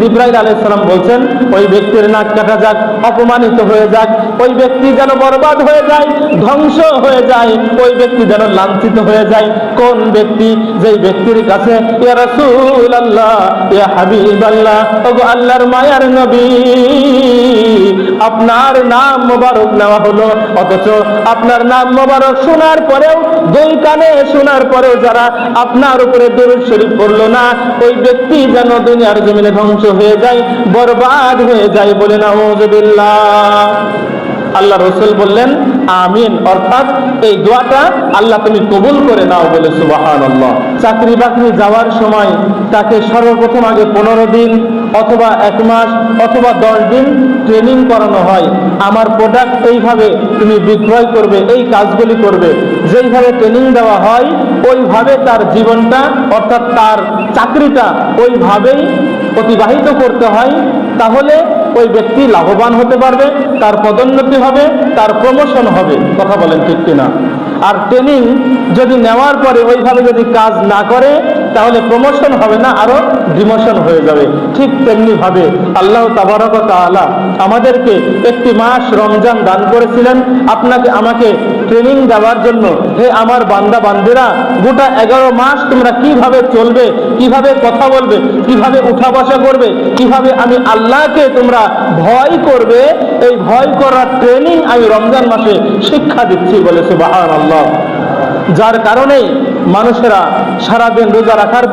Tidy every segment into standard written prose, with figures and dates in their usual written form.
জিবরাইল আলাইহিস সালাম বলছেন ওই ব্যক্তির নাক কাটা যাক, অপমানিত হয়ে যাক, ওই ব্যক্তি যেন বরবাদ হয়ে যায়, ধ্বংস হয়ে যায়, ওই ব্যক্তি যেন লাঞ্ছিত হয়ে যায়। কোন ব্যক্তি? যেই ব্যক্তির কাছে ইয়া রাসূলুল্লাহ, ইয়া হাবিবাল্লাহ, ওগো আল্লাহর মায়ার নবী, আপনার নাম মোবারক নেওয়া হলো, অথচ আপনার নাম মোবারক শোনার পরেও, দুই কানে শোনার পরেও যারা আপনার উপরে দরুদ শরীফ পড়লো না, ওই ব্যক্তি যেন দুনিয়ার জমিনে ধ্বংস হয়ে যায়, বরবাদ হয়ে যায়। বলে নাউযুবিল্লাহ। আল্লাহ রাসূল বললেন আমিন, অর্থাৎ এই দোয়াটা আল্লাহ তুমি কবুল করে নাও। বলে সুবহানাল্লাহ। চাকরি বাকরি যাওয়ার সময় তাকে সর্বপ্রথম আগে 15 দিন অথবা 1 মাস অথবা 10 দিন ট্রেনিং করানো হয়। আমার প্রোডাক্ট এইভাবে তুমি বিক্রয় করবে, এই কাজগুলি করবে, যেইভাবে ট্রেনিং দেওয়া হয় ওইভাবে তার জীবনটা অর্থাৎ তার চাকরিটা ওইভাবেই অতিবাহিত করতে হয়। তাহলে ওই ব্যক্তি লাভবান হতে পারবে, তার পদোন্নতি হবে, তার প্রমোশন হবে। কথা বলেন ঠিক কিনা? আর ট্রেনিং যদি নেওয়ার পরে ওইভাবে যদি কাজ না করে তাহলে প্রমোশন হবে না, আরো ডিমোশন হয়ে যাবে। ঠিক তেমনি ভাবে আল্লাহ তাবারক ওয়া তাআলা আমাদেরকে একটি মাস রমজান দান করেছিলেন আপনাকে আমাকে ট্রেনিং দেওয়ার জন্য। হে আমার বান্দা বান্দিরা, গোটা 11 মাস তোমরা কিভাবে চলবে, কিভাবে কথা বলবে, কিভাবে উঠা বসা করবে, কিভাবে আমি আল্লাহকে তোমরা ভয় করবে, এই ভয় করার ট্রেনিং আমি রমজান মাসে শিক্ষা দিচ্ছি। বলে সুবহানাল্লাহ। যার কারণে মানুষেরা সারাদিন রোজা রাখার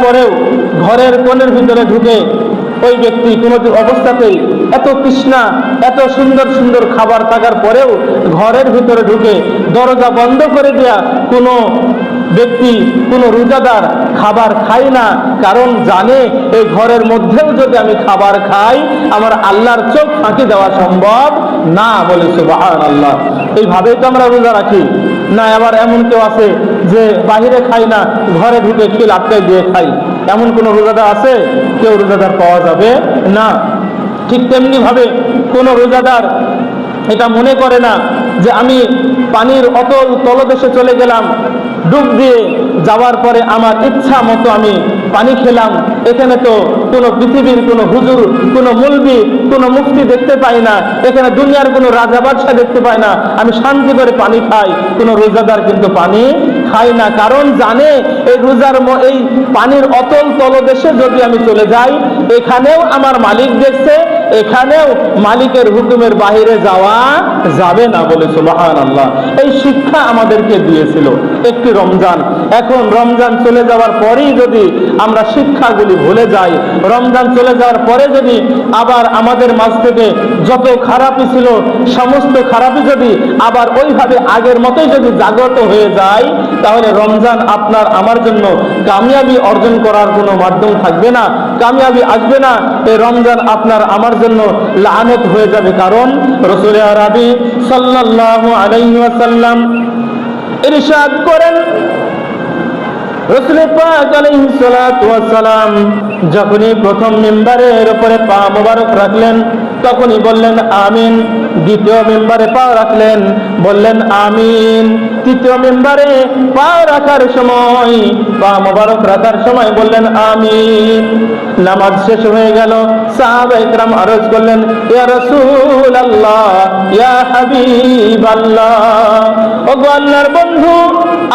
পরেও ঘরের কোণের ভিতরে ঢুকে ওই ব্যক্তি কোনো অবস্থাতেই এত তৃষ্ণা, এত সুন্দর সুন্দর খাবার থাকার পরেও ঘরের ভিতরে ঢুকে দরজা বন্ধ করে দেয়া কোনো ব্যক্তি, কোনো রোজাদার খাবার খায় না, কারণ জানে এই ঘরের মধ্যেও যদি আমি খাবার খাই আমার আল্লাহর চোখ ফাঁকি দেওয়া সম্ভব না। বলে সুবহানাল্লাহ। এইভাবেই তো আমরা রোজা রাখি না? আবার এমন কেউ আছে যে বাহিরে খাই না, ঘরে ঢুকে খিল আটকাই দিয়ে খাই, এমন কোন রোজাদার আছে? কেউ রোজাদার পাওয়া যাবে না। ঠিক তেমনি ভাবে কোন রোজাদার এটা মনে করে না যে আমি পানির অতল তলদেশে চলে গেলাম, ডুব দিয়ে যাওয়ার পরে আমার ইচ্ছা মতো আমি পানি খেলাম, এখানে তো কোনো পৃথিবীর কোনো হুজুর, কোনো মুলবি, কোনো মুফতি দেখতে পাই না, এখানে দুনিয়ার কোনো রাজা বাদশাহ দেখতে পাই না, আমি শান্তি করে পানি খাই। কোনো রোজাদার কিন্তু পানি খায় না, কারণ জানে এই এই পানির অতল তলদেশে যদি আমি চলে যাই এখানেও আমার মালিক দেখছে, এখানেও মালিকের হুকুমের বাহিরে যাওয়া যাবে না। বলে সুবহানাল্লাহ। এই শিক্ষা আমাদেরকে দিয়েছিল একটি রমজান। এখন রমজান চলে যাওয়ার পরেই যদি আমরা শিক্ষাগুলি ভুলে যাই, রমজান চলে যাওয়ার পরে যদি আবার আমাদের মাঝ থেকে যত খারাপই ছিল সমস্ত খারাপই যদি আবার ওইভাবে আগের মতোই যদি জাগ্রত হয়ে যায়, তাহলে রমজান আপনার আমার জন্য কামিয়াবি অর্জন করার কোনো মাধ্যম থাকবে না, কামিয়াবি আসবে না। এই রমজান আপনার আমার জন্য লানত হয়ে যাবে। কারণ রাসূল আরবি সাল্লাল্লাহু আলাইহি ওয়াসাল্লাম ইরশাদ করেন, রাসূল পাক আলাইহিস সালাতু ওয়াস সালাম যখনই প্রথম মিম্বারের উপরে পা মোবারক রাখলেন তখনই বললেন আমিন। দ্বিতীয় মিম্বারে পা রাখলেন, বললেন আমিন। তৃতীয় মিম্বারে পা রাখার সময়, পা মোবারক রাখার সময় বললেন আমিন। নামাজ শেষ হয়ে গেল, সাহাবায়ে কেরাম আরজ করলেন ইয়া রাসূলুল্লাহ, ইয়া হাবিবাল্লাহ, ওগো আল্লাহর বন্ধু,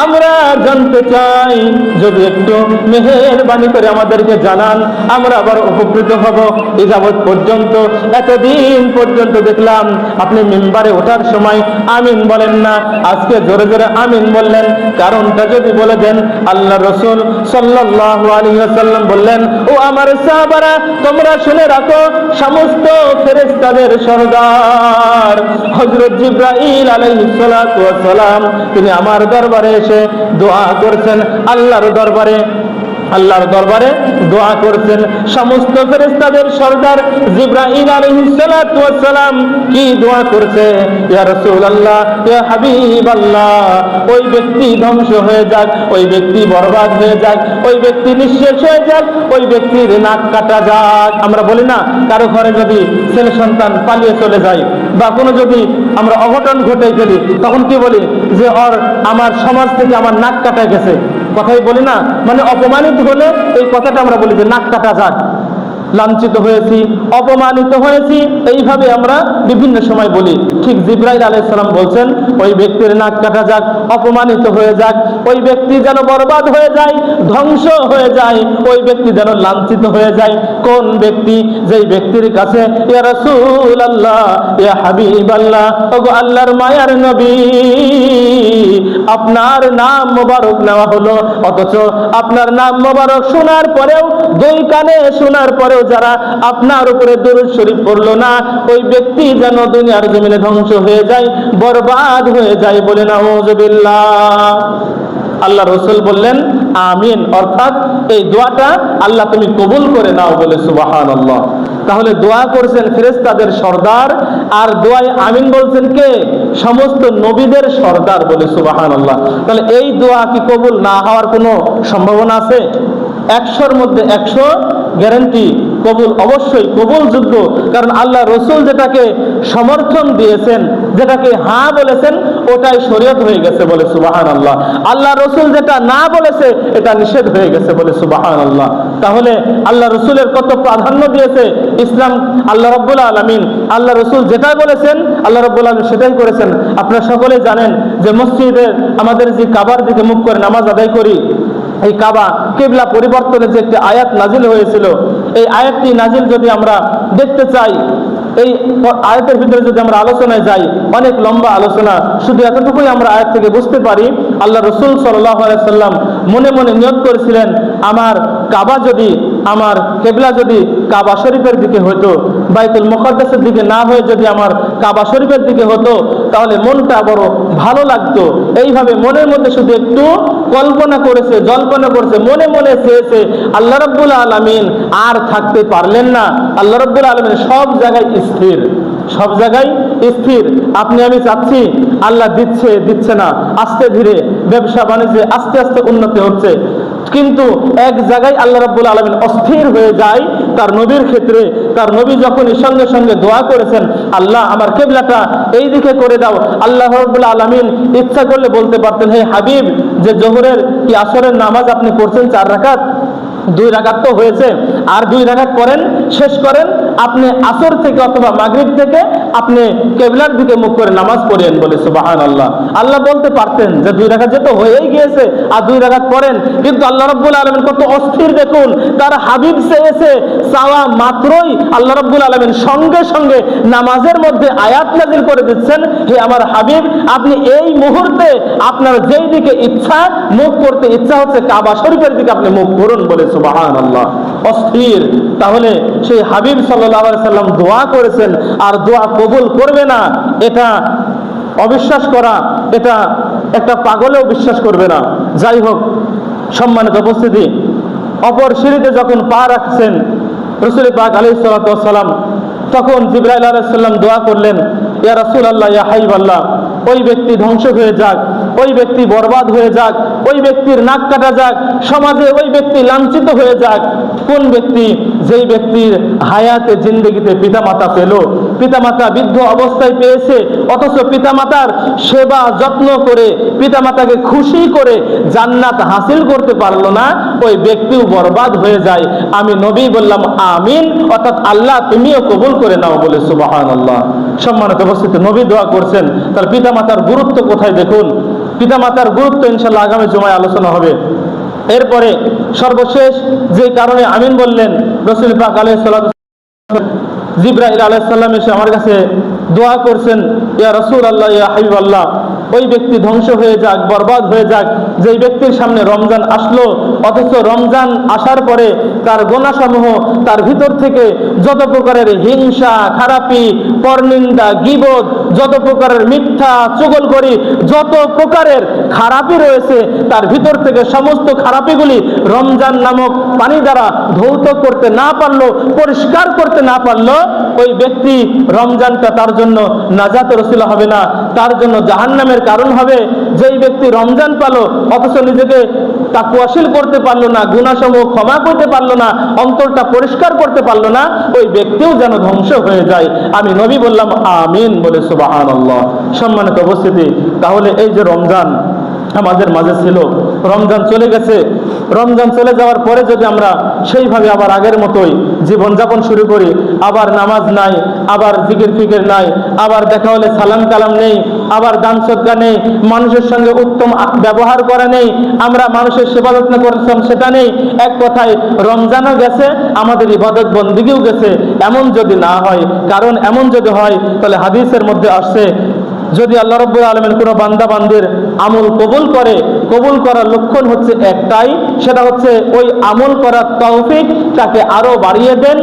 আমরা জানতে চাই, যদি একটু মেহেরবানি করে আমাদেরকে জানান, আমরা আবার উপকৃত হব। এই যাবৎ পর্যন্ত এতদিন পর্যন্ত দেখলাম আপনি মিম্বারে ওঠার সময় আমিন বলেন না, আজকে জোরে জোরে আমিন বললেন, কারণটা যদি বলে দেন। আল্লাহ রাসূল সাল্লাল্লাহু আলাইহি ওয়াসাল্লাম বললেন, ও আমার সাহাবারা, তোমরা শুনে রাখো, সমস্ত ফেরেশতাদের সরদার হযরত জিবরাইল আলাইহিস সালাতু ওয়াস সালাম তিনি আমার দরবারে এসে দোয়া করছেন, আল্লাহর দরবারে দোয়া করছেন। সমস্ত ফেরেশতাদের সরদার জিবরাইল আলাইহিস সালাতু ওয়াস সালাম কি দোয়া করছে? ইয়া রাসূলুল্লাহ, ইয়া হাবিবাল্লাহ, ওই ব্যক্তি ধ্বংস হয়ে যাক, ওই ব্যক্তি বরবাদ হয়ে যাক, ওই ব্যক্তি নিঃশেষ হয়ে যাক, ওই ব্যক্তির নাক কাটা যাক। আমরা বলি না, কারো ঘরে যদি ছেলে সন্তান পালিয়ে চলে যায় বা কোনো যদি আমরা অঘটন ঘটে ফেলি, তখন কি বলি যে আমার সমাজ থেকে আমার নাক কাটা গেছে। কথাই বলি না, মানে অপমানিত হলে এই কথাটা আমরা বলি যে নাক কাটা যাক, লাঞ্ছিত হয়েছি, অপমানিত হয়েছি, এইভাবে আমরা বিভিন্ন সময় বলি। ঠিক জিবরাইল আলাইহিস সালাম বলছেন ওই ব্যক্তির নাক কাটা যাক, অপমানিত হয়ে যাক, ওই ব্যক্তি যেন বরবাদ হয়ে যায়, ধ্বংস হয়ে যায়, ওই ব্যক্তি যেন লাঞ্ছিত হয়ে যায়। কোন ব্যক্তি? যেই ব্যক্তির কাছে ইয়া রাসূলুল্লাহ, ইয়া হাবিবাল্লাহ, ওগো আল্লাহর মায়ার নবী, আপনার নাম মোবারক নেওয়া হলো, অথচ আপনার নাম মোবারক শোনার পরেও, দুই কানে শোনার পরেও যারা আপনার উপরে দরুদ শরীফ পড়লো না, ওই ব্যক্তি যেন দুনিয়ার জমিনে ধ্বংস হয়ে যায়, বরবাদ হয়ে যায়। বলে নাউযুবিল্লাহ। আল্লাহ রাসূল বললেন আমিন, অর্থাৎ এই দোয়াটা আল্লাহ তুমি কবুল করে নাও, বলে সুবহানাল্লাহ। তাহলে দোয়া করছেন ফেরেশতাদের সর্দার, আর দোয়ায় আমিন বলছেন কে? সমস্ত নবীদের সর্দার, বলে সুবহানাল্লাহ। তাহলে এই দোয়া কি কবুল না হওয়ার কোনো সম্ভাবনা আছে? 100-র মধ্যে 100 গ্যারান্টি কবুল, অবশ্যই কবুলযোগ্য। কারণ আল্লাহ রসুল যেটাকে সমর্থন দিয়েছেন, যেটাকে হ্যাঁ বলেছেন, ওটাই শরীয়ত হয়ে গেছে, বলে সুবহানাল্লাহ। আল্লাহ রসুল যেটা না বলেছে এটা নিষেধ হয়ে গেছে, বলে সুবহানাল্লাহ। তাহলে আল্লাহ রসুলের কত প্রাধান্য দিয়েছে ইসলাম। আল্লাহ রাব্বুল আলামিন, আল্লাহ রসুল যেটাই বলেছেন আল্লাহ রাব্বুল আলামিন সেটাই করেছেন। আপনারা সকলে জানেন যে মসজিদে আমাদের যে কাবার দিকে মুখ করে নামাজ আদায় করি, এই কাবা কিবলা পরিবর্তনের যে একটি আয়াত নাজিল হয়েছিল, এই আয়াতটি নাজিল যদি আমরা দেখতে চাই, এই আয়াতের ভিতরে যদি আমরা আলোচনায় যাই, অনেক লম্বা আলোচনা, শুধু এতটুকুই আমরা আয়াত থেকে বুঝতে পারি আল্লাহ রাসূল সাল্লাল্লাহু আলাইহি সাল্লাম মনে মনে নিয়ত করেছিলেন, আমার কাবা যদি, আমার কিবলা যদি কাবা শরীফের দিকে হতো, বাইতুল মুকাদ্দাসের দিকে না হয়ে যদি আমার কাবা শরীফের দিকে হতো, তাহলে মনটা বড় ভালো লাগতো। এইভাবে মনের মধ্যে শুধু একটু কল্পনা করেছে, জল্পনা করেছে, মনে মনে চেয়েছে। আল্লাহ রাব্বুল আলামিন আর থাকতে পারলেন না। আল্লাহ রাব্বুল আলামিন সব জায়গায় স্থির, সব জায়গায় স্থির। আপনি আমি চাচ্ছি, আল্লাহ দিচ্ছে, দিচ্ছে না, আস্তে ধীরে ব্যবসা বাণিজ্যে আস্তে আস্তে উন্নতি হচ্ছে, কিন্তু এক জায়গায় আল্লাহ রাব্বুল আলামিন অস্থির হয়ে যায় তার নবীর ক্ষেত্রে। তার নবী যখনই সঙ্গে সঙ্গে দোয়া করেছেন, আল্লাহ আমার কিবলাটা এই দিকে করে দাও, আল্লাহ রাব্বুল আলামিন ইচ্ছা করলে বলতে পারতেন, হে হাবিব, যে জোহরের কি আসরের নামাজ আপনি পড়ছেন 4 রাকাত, 2 রাকাত তো হয়েছে, আর 2 রাকাত পড়েন, শেষ করেন, আপনি আসর থেকে অথবা মাগরিব থেকে আপনি কিবলার দিকে মুখ করে নামাজ পড়েন, বলে সুবহানাল্লাহ। আল্লাহ বলতে পারতেন যে 2 রাকাত যেহেতু হয়েই গিয়েছে আর 2 রাকাত পড়েন, কিন্তু আল্লাহ রাব্বুল আলামিন কত অস্থির দেখুন। তার হাবিব চেয়েছে, চাওয়া মাত্রই আল্লাহ রাব্বুল আলামিন সঙ্গে সঙ্গে নামাজের মধ্যে আয়াত নাযিল করে দিচ্ছেন, হে আমার হাবিব, আপনি এই মুহূর্তে আপনার যেই দিকে ইচ্ছা মুখ করতে ইচ্ছা হচ্ছে কাবা শরীফের দিকে আপনি মুখ করুন, বলে সুবহানাল্লাহ। অস্থির। তাহলে সেই হাবিব সাল্লাল্লাহু আলাইহি সাল্লাম দোয়া করেছেন, আর দোয়া কবুল করবে না, এটা অবিশ্বাস করা, এটা একটা পাগলেও বিশ্বাস করবে না। যাই হোক, সম্মানিত উপস্থিতি, অপর সিঁড়িতে যখন পা রাখছেন রাসূল পাক আলাইহিস সালাতু ওয়াস সালাম, তখন জিবরাইল আলাইহিস সালাম দোয়া করলেন, ইয়া রাসূলুল্লাহ, ইয়া হাবিবাল্লাহ, ওই ব্যক্তি ধ্বংস হয়ে যাক, ওই ব্যক্তি বরবাদ হয়ে যাক, ওই ব্যক্তির নাক কাটা যাক, সমাজে ওই ব্যক্তি লাঞ্ছিত হয়ে যাক। কোন ব্যক্তি? যেই ব্যক্তির হায়াতে জিন্দেগিতে পিতামাতা পেল, পিতামাতা বৃদ্ধ অবস্থায় পেয়েছে, অথচ পিতামাতার সেবা যত্ন করে পিতামাতাকে খুশি করে জান্নাত হাসিল করতে পারলো না, ওই ব্যক্তিও বরবাদ হয়ে যায়। আমি নবী বললাম আমিন, অর্থাৎ আল্লাহ তুমিও কবুল করে নাও, বলে সুবহানাল্লাহ। সম্মানিত উপস্থিতি, নবী দোয়া করছেন, তার পিতামাতার গুরুত্ব কোথায় দেখুন। পিতামাতার গুরুত্ব ইনশাআল্লাহ আগামী জুমায় আলোচনা হবে। এরপরে সর্বশেষ যে কারণে আমিন বললেন, রাসূল পাক আলাইহিস সালাতু জিবরাইল আলাইহিস সালাম এসে আমার কাছে দোয়া করছেন, ইয়া রাসূলুল্লাহ, ইয়া হাবিবাল্লাহ, ওই ব্যক্তি ধ্বংস হয়ে যাক, বরবাদ হয়ে যাক, যেই ব্যক্তির সামনে রমজান আসলো, অথচ রমজান আসার পরে তার গুনাহসমূহ, তার ভিতর থেকে যত প্রকারের হিংসা, খারাপি, পরনিন্দা, গীবত, যত প্রকারের মিথ্যা, চুগলখড়ি, যত প্রকারের খারাপি রয়েছে, তার ভিতর থেকে সমস্ত খারাপিগুলি রমজান নামক পানি দ্বারা ধৌত করতে না পারলো, পরিষ্কার করতে না পারলো, ওই ব্যক্তি রমজানটা তার জন্য নাজাতের ওসিলা হবে না, তার জন্য জাহান্নামের কারণ হবে। যেই ব্যক্তি রমজান পালো অথচ নিজেকে তাকওয়াশীল করতে পারলো না, গুনাহসমূহ ক্ষমা করতে পারলো না, অন্তরটা পরিষ্কার করতে পারলো না, ওই ব্যক্তিও যেন ধ্বংস হয়ে যায়। আমি নবী বললাম আমিন, বলে সুবহানাল্লাহ। সম্মানিত উপস্থিতি, তাহলে এই যে রমজান আমাদের মাঝে ছিল, রমজান চলে গেছে, রমজান চলে যাওয়ার পরে যদি আমরা সেইভাবে আবার আগের মতোই জীবনযাপন শুরু করি, আবার নামাজ নাই, আবার জিকির ফিকির নাই, আবার দেখা হলে সালাম কালাম নেই, আবার দান সদকা নেই, মানুষের সঙ্গে উত্তম ব্যবহার করা নেই, আমরা মানুষের সেবা যত্ন করতাম সেটা নেই, এক কথায় রমজানও গেছে, আমাদের ইবাদত বন্দিগিও গেছে, এমন যদি না হয়। কারণ এমন যদি হয় তাহলে হাদিসের মধ্যে আসছে, যদি আল্লাহ রাব্বুল আলামিন কোনো বান্দা বান্দির আমল কবুল করে, কবুল করার লক্ষণ হচ্ছে একটাই, সেটা হচ্ছে ওই আমল করার তৌফিক তাকে আরো বাড়িয়ে দেন।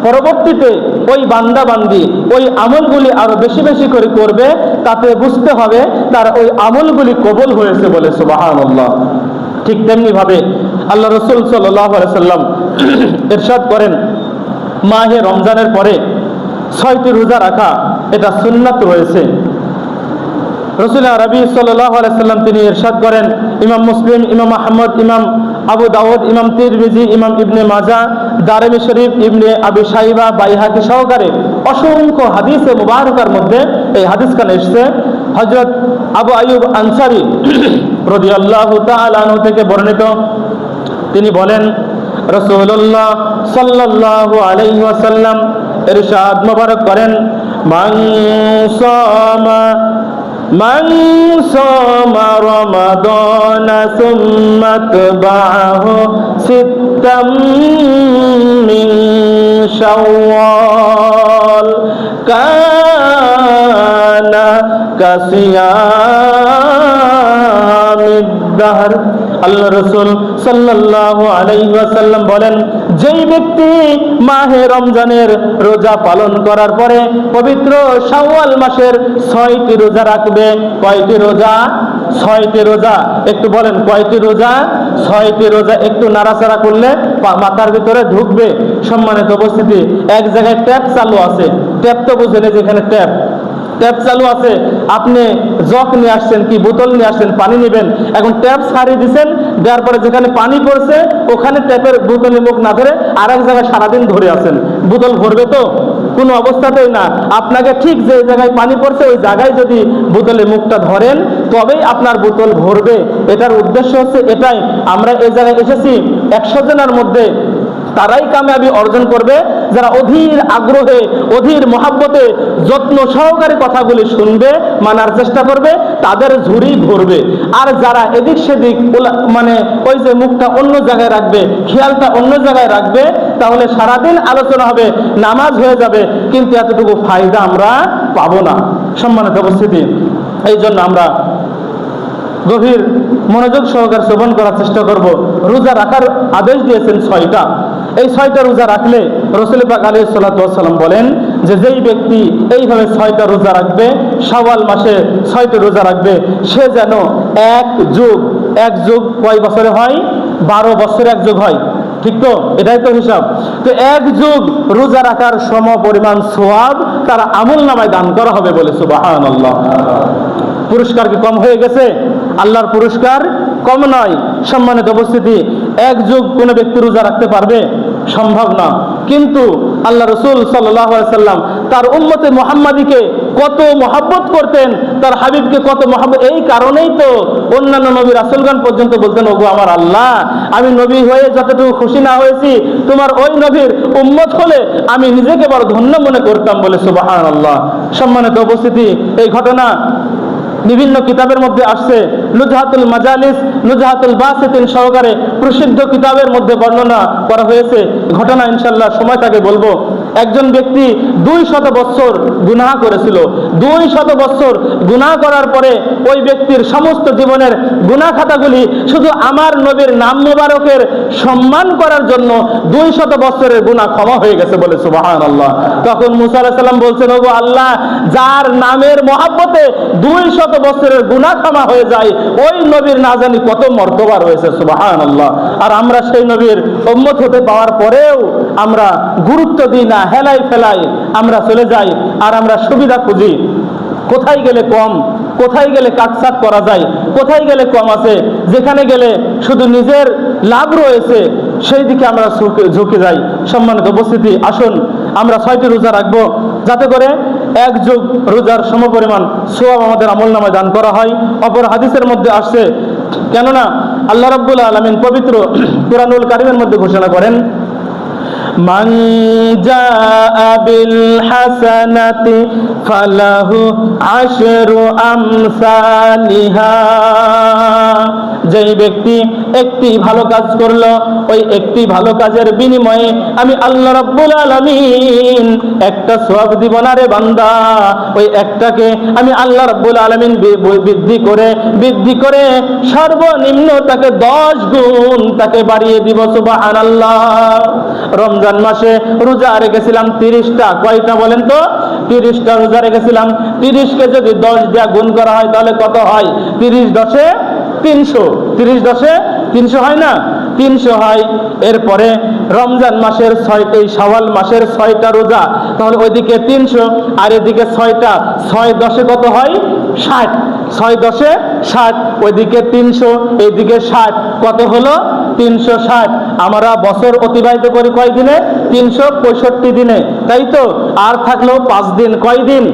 পরবর্তীতে ওই বান্দা বান্দি ওই আমলগুলি আরো বেশি বেশি করে করবে, তাতে বুঝতে হবে তার ওই আমলগুলি কবুল হয়েছে বলে। সুবহানাল্লাহ। ঠিক তেমনি ভাবে আল্লাহ রাসূল সাল্লাল্লাহু আলাইহি সাল্লাম ইরশাদ করেন, মাহে রমজানের পরে 6টি রোজা রাখা এটা সুন্নাত রয়েছে। রাসূল আরবি সাল্লাল্লাহু আলাইহি সাল্লাম তিনি ইরশাদ করেন, ইমাম মুসলিম, ইমাম আহমদ, ইমাম আবু দাউদ, ইমাম তিরমিজি, ইমাম ইবনে মাজাহ, দারমি শরীফ, ইবনে আবি শাইবা, বাইহাকি সহকারে অসংখ্য হাদিসে মুবারকার মধ্যে এই হাদিসখানে এসেছে। হযরত আবু আইয়ুব আনসারী রাদিয়াল্লাহু তাআলা আনহু থেকে বর্ণিত, তিনি বলেন, রাসূলুল্লাহ সাল্লাল্লাহু আলাইহি ওয়াসাল্লাম ইরশাদ মুবারক করেন, মান সামা রমাদানা সুম্মা তাবাহু সিত্তাম মিন শাওয়াল কানা কাসিয়ামিদ দাহর। আল্লাহ রাসূল সাল্লাল্লাহু আলাইহি ওয়াসাল্লাম বলেন, যেই ব্যক্তি মাহে রমজানের রোজা পালন করার পরে পবিত্র শাওয়াল মাসের 6টি রোজা রাখবে। কয়টি রোজা? 6টি রোজা। একটু বলেন কয়টি রোজা? 6টি রোজা। একটু নাড়াচাড়া করলে মাথার ভিতরে ঢুকবে। সম্মানিত উপস্থিতি, এক জায়গায় ট্যাপ চালু আছে, ট্যাপ তো বুঝেন, যেখানে ট্যাপ চালু আছে, আপনি জগ নিয়ে আসছেন কি বোতল নিয়ে আসছেন, পানি নেবেন, এখন ট্যাপ ছাড়িয়ে দিচ্ছেন, দেওয়ার পরে যেখানে পানি পড়ছে ওখানে ট্যাপের বোতলে মুখ না ধরে আর এক জায়গায় সারাদিন ধরে আছেন, বোতল ভরবে তো? কোনো অবস্থাতেই না। আপনাকে ঠিক যে জায়গায় পানি পড়ছে ওই জায়গায় যদি বোতলে মুখটা ধরেন তবেই আপনার বোতল ভরবে। এটার উদ্দেশ্য হচ্ছে এটাই, আমরা এই জায়গায় এসেছি 100 জনের মধ্যে তারাই কামিয়াবি অর্জন করবে যারা অধীর আগ্রহে, অধীর মহাব্বতে যত্ন সহকারে কথাগুলি শুনবে, মানার চেষ্টা করবে, তাদের ঝুড়ি ভরবে। আর যারা এদিক সেদিক মানে ওই যে মুখটা অন্য জায়গায় রাখবে, খেয়ালটা অন্য জায়গায় রাখবে, তাহলে সারাদিন আলোচনা হবে, নামাজ হয়ে যাবে, কিন্তু এতটুকু ফায়দা আমরা পাবো না। সম্মানিত উপস্থিতি, এই জন্য আমরা গভীর মনোযোগ সহকারে শ্রবণ করার চেষ্টা করব। রোজা রাখার আদেশ দিয়েছেন 6টা। এই 6টা রোজা রাখলে রাসূল পাক আলাইহিস সালাতু ওয়াস সালাম বলেন যে যেই ব্যক্তি এইভাবে 6টা রোজা রাখবে, শাওয়াল মাসে 6টি রোজা রাখবে, সে যেন এক যুগ কয় বছরে হয়? 12 বছরে এক যুগ হয়, ঠিক তো? এটাই তো হিসাব। তো এক যুগ রোজা রাখার সম পরিমাণ সওয়াব তার আমল নামায় দান করা হবে বলে। সুবহানাল্লাহ। পুরস্কার কি কম হয়ে গেছে? আল্লাহর পুরস্কার কম নয়। সম্মানিত উপস্থিতি, এক যুগ কোনো ব্যক্তি রোজা রাখতে পারবে? সম্ভব না। কিন্তু আল্লাহ রাসূল সাল্লাল্লাহু আলাইহি সাল্লাম তার উম্মতে মুহাম্মাদীকে কত মহব্বত করতেন, তার হাবিবকে কত মহব্বত, এই কারণেই তো অন্যান্য নবী রাসূলগণ পর্যন্ত বলতেন, ওগো আমার আল্লাহ, আমি নবী হয়ে যতটুকু খুশি না হয়েছি, তোমার ওই নবীর উম্মত হলে আমি নিজেকে বড় ধন্য মনে করতাম বলে। সুবহানাল্লাহ। সম্মানিত উপস্থিতি, এই ঘটনা বিভিন্ন কিতাবের মধ্যে আসছে। নুজহাতুল মাজালিস, নুজহাতুল বাসিতিন সহকারে প্রসিদ্ধ কিতাবের মধ্যে বর্ণনা করা হয়েছে। ঘটনা ইনশাআল্লাহ সময় থাকে বলবো। একজন ব্যক্তি 200 বছর গুনাহ করেছিল। 200 বছর গুনাহ করার পরে ওই ব্যক্তির সমস্ত জীবনের গুনাহ খাতাগুলি শুধু আমার নবীর নাম মোবারকের সম্মান করার জন্য 200 বছরের গুনাহ ক্ষমা হয়ে গেছে বলে। সুবহানাল্লাহ। তখন মুসা আলাইহিস সালাম বলছেন, ওগো আল্লাহ, যার নামের মহব্বতে 200 বছরের গুনাহ ক্ষমা হয়ে যায়, ওই নবীর না জানি কত মর্তবা রয়েছে। সুবহানাল্লাহ। আর আমরা সেই নবীর উম্মত হতে পাওয়ার পরেও আমরা গুরুত্ব দিই না, হেলাই ফেলাই আমরা চলে যাই, আর আমরা সুবিধা খুঁজি। কোথায় গেলে কম, কোথায় গেলে কাটছাট করা যায়, কোথায় গেলে কম আছে, যেখানে গেলে শুধু নিজের লাভ রয়েছে সেই দিকে আমরা ঝুঁকে যাই। সম্মানিত উপস্থিতি, আসুন আমরা 6টি রোজা রাখবো, যাতে করে এক যুগ রোজার সমপরিমাণ সওয়াব আমাদের আমলনামায় দান করা হয়। অপর হাদিসের মধ্যে আসছে কেননা আল্লাহ রাব্বুল আলামিন পবিত্র কুরআনুল কারীমের মধ্যে ঘোষণা করেন, মান জাআ বিল হাসানাতি ফালাহু আশরু আমসালিহা, যেই ব্যক্তি একটি ভালো কাজ করলো, ওই একটি ভালো কাজের বিনিময়ে আমি আল্লাহ রাব্বুল আলামিন একটা সওয়াব দিব না রে বান্দা, ওই একটাকে আমি আল্লাহ রাব্বুল আলামিন বৃদ্ধি করে সর্বনিম্ন তাকে 10 গুণ তাকে বাড়িয়ে দিব। সুবহানাল্লাহ। রমজান মাসে রোজা রেখেছিলাম 30টা, কয়টা বলেন তো? 30টা রোজা রেখেছিলাম। 30কে যদি 10 দিয়ে গুণ করা হয় তাহলে কত হয়? 30 10 300, 30 10 300 হয় না? 300 হয়। এরপরে রমজান মাসের 6টা, শাওয়াল মাসের 6টা রোজা, তাহলে ওইদিকে 300 আর এদিকে 6টা, 6 10 কত হয়? 60, 6 10 60, ওইদিকে 300 এইদিকে 60, কত হলো? 360। আমরা বছর অতিবাহিত করি কয় দিনে? 365 দিনে, তাই তো? আর থাকলো 5 দিন। কয় দিন?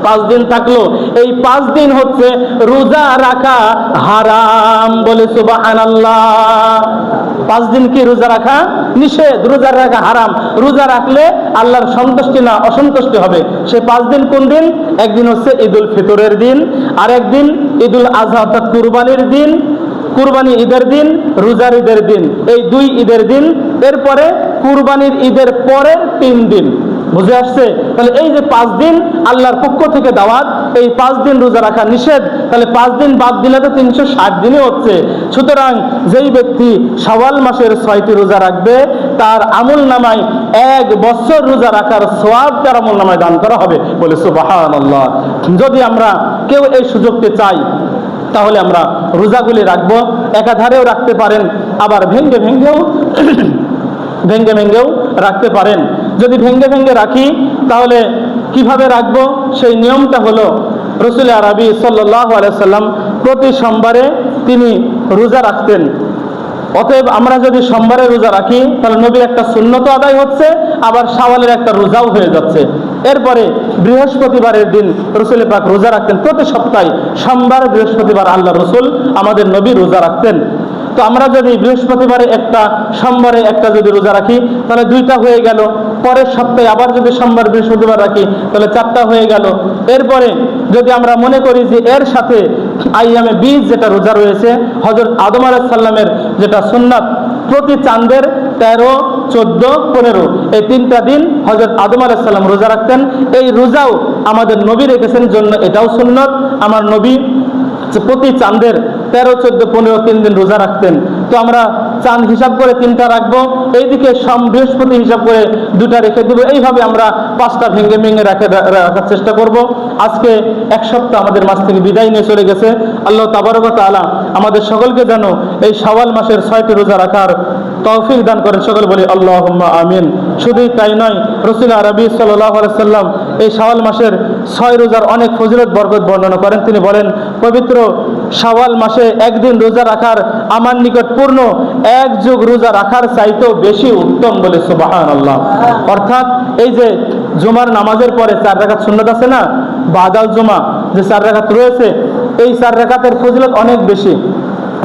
5 দিন থাকলো। এই 5 দিন হচ্ছে রোজা রাখা হারাম, বলে সুবহানাল্লাহ। 5 দিন কি রোজা রাখা নিষেধ, রোজা রাখা হারাম। রোজা রাখলে আল্লাহর সন্তুষ্টি না অসন্তুষ্টি হবে। সে 5 দিন কোন দিন? একদিন হচ্ছে ঈদুল ফিতরের দিন, আর একদিন ঈদুল আযহা অর্থাৎ কুরবানির দিন, কুরবানি ঈদের দিন, রোজার ঈদের দিন, এই 2 ঈদের দিন। এরপরে কুরবানির ঈদের পরের 3 দিন। বুঝে আসছে? তাহলে এই যে 5 দিন আল্লাহর পক্ষ থেকে দাওয়াত, এই 5 দিন রোজা রাখা নিষেধ। তাহলে 5 দিন বাদ দিলে তো 360 দিনই হচ্ছে। সুতরাং যেই ব্যক্তি শাওয়াল মাসের 6টি রোজা রাখবে, তার আমল নামায় 1 বছর রোজা রাখার সওয়াব তার আমল নামায় দান করা হবে, বলে সুবহানাল্লাহ। যদি আমরা কেউ এই সুযোগটি চাই তাহলে আমরা রোজাগুলি রাখবো। একাধারেও রাখতে পারেন, আবার ভেঙ্গে ভেঙ্গেও রাখতে পারেন। যদি ভেঙ্গে রাখি তাহলে কিভাবে রাখবো? সেই নিয়মটা হলো, রাসূল আরবি সাল্লাল্লাহু আলাইহি সাল্লাম প্রতি সোমবারে তিনি রোজা রাখতেন। অতএব আমরা যদি সোমবারে রোজা রাখি তাহলে নবীর একটা সুন্নত আদায় হচ্ছে, আবার শাওয়ালের একটা রোজাও হয়ে যাচ্ছে। এরপরে বৃহস্পতিবারের দিন রাসূল পাক রোজা রাখতেন। প্রতি সপ্তাহে সোমবার বৃহস্পতিবার আল্লাহ রাসূল আমাদের নবী রোজা রাখতেন। তো আমরা যদি বৃহস্পতিবারে একটা, সোমবারে একটা যদি রোজা রাখি তাহলে 2টা হয়ে গেল। পরের সপ্তাহে আবার যদি সোমবার বৃহস্পতিবার রাখি তাহলে 4টা হয়ে গেল। এরপরে যদি আমরা মনে করি যে এর সাথে আইয়ামে বীজ যেটা রোজা রয়েছে, হযরত আদম আলাইহিস সালামের যেটা সুন্নাত, প্রতি চাঁদের 13, 14, 15 এই 3টা দিন হযরত আদম আলাইহিস সালাম রোজা রাখতেন। এই রোজাও আমাদের নবী রেখেছেন জন্য এটাও সুন্নাত। আমার নবী প্রতি চাঁদের 13, 14, 15 3 দিন রোজা রাখতেন। তো আমরা চাঁদ হিসাব করে 3টা রাখবো, এইদিকে বৃহস্পতি হিসাব করে 2টা রেখে দেবো। এইভাবে আমরা 5টা ভেঙে রাখার চেষ্টা করব। আজকে 1 সপ্তাহ আমাদের মাস থেকে বিদায় নিয়ে চলে গেছে। আল্লাহ তাবারক ওয়া তাআলা আমাদের সকলকে যেন এই শাওয়াল মাসের 6টি রোজা রাখার তৌফিক দান করেন। সকল বলি আল্লাহুম্মা আমিন। শুধুই তাই নয়, রাসূল আরবি সাল্লাল্লাহু আলাইহি সাল্লাম এই শাওয়াল মাসের 6 রোজার অনেক ফজিলত বরকত বর্ণনা করেন। তিনি বলেন, পবিত্র শাওয়াল মাসে একদিন রোজা রাখার আমার নিকট পূর্ণ 1 যুগ রোজা রাখার চাইতেও বেশি উত্তম, বলে সুবহানাল্লাহ। অর্থাৎ এই যে জুমার নামাজের পরে 4 রাকাত সুন্নাত আছে না, বাদাল জুমা যে 4 রাকাত রয়েছে, এই 4 রাকাতের ফজিলত অনেক বেশি।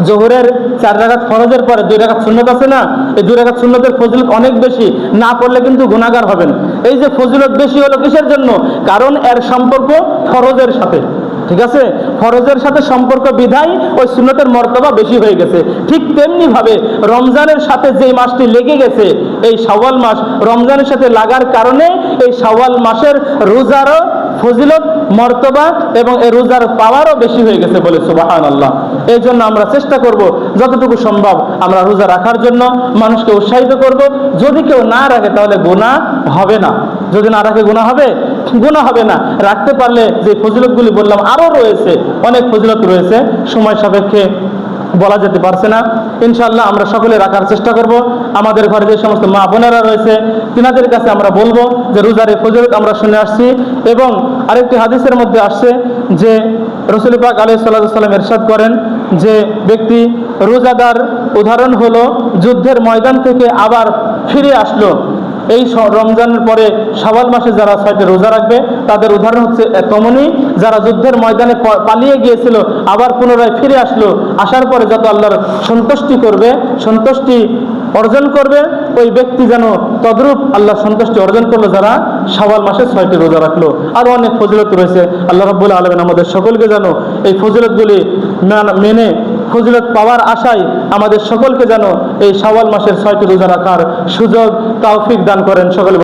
জোহরের 4 রাকাত ফরজের পরে 2 রাকাত সুন্নাত আছে না, এই 2 রাকাত সুন্নাতের ফজিলত অনেক বেশি। না পড়লে কিন্তু গুনাহগার হবেন। এই যে ফজিলত বেশি হলো কিসের জন্য? কারণ এর সম্পর্ক ফরজের সাথে। ঠিক আছে, ফরজের সাথে সম্পর্ক বিধায় ওই সুন্নতের মর্তবা বেশি হয়ে গেছে। ঠিক তেমনি ভাবে রমজানের সাথে যে মাসটি লেগে গেছে, এই শাওয়াল মাস রমজানের সাথে লাগার কারণে এই শাওয়াল মাসের রোজারও ফজিলত, মর্তবা এবং এই রোজার পাওয়ারও বেশি হয়ে গেছে, বলে সুবহানাল্লাহ। এই জন্য আমরা চেষ্টা করব যতটুকু সম্ভব আমরা রোজা রাখার জন্য, মানুষকে উৎসাহিত করব। যদি কেউ না রাখে তাহলে গুনাহ হবে না। যদি না রাখে গুনাহ হবে? গুনাহ হবে না। রাখতে পারলে যে ফজিলতগুলি বললাম আরও রয়েছে, অনেক ফজিলত রয়েছে, সময় সাপেক্ষে বলা যেতে পারছে না। ইনশাআল্লাহ আমরা সকলে রাখার চেষ্টা করব। আমাদের ঘরে যে সমস্ত মা বোনেরা রয়েছে তিনাদের কাছে আমরা বলবো যে রোজার এই ফজিলত আমরা শুনে আসছি। এবং আরেকটি হাদিসের মধ্যে আসছে যে রাসূল পাক আলাইহিস সাল্লাম ইরশাদ করেন যে ব্যক্তি রোজাদার উদাহরণ হলো যুদ্ধের ময়দান থেকে আবার ফিরে আসলো, এই রমজানের পরে শাওয়াল মাসে যারা 6টি রোজা রাখবে তাদের উদাহরণ হচ্ছে তেমনই যারা যুদ্ধের ময়দানে পালিয়ে গিয়েছিল আবার পুনরায় ফিরে আসলো, আসার পরে যত আল্লাহর সন্তুষ্টি করবে, সন্তুষ্টি অর্জন করবে, ওই ব্যক্তি যেন তদ্রূপ আল্লাহ সন্তুষ্টি অর্জন করলো যারা শাওয়াল মাসে 6টি রোজা রাখলো। আরও অনেক ফজিলত রয়েছে। আল্লাহ রাব্বুল আলামিন আমাদের সকলকে যেন এই ফজিলতগুলি মেনে ফজিলত পাওয়ার আশায় আমাদের সকলকে যেন এই শাওয়াল মাসের 6টি রোজা রাখার সুযোগ তৌফিক দান করেন। সকলে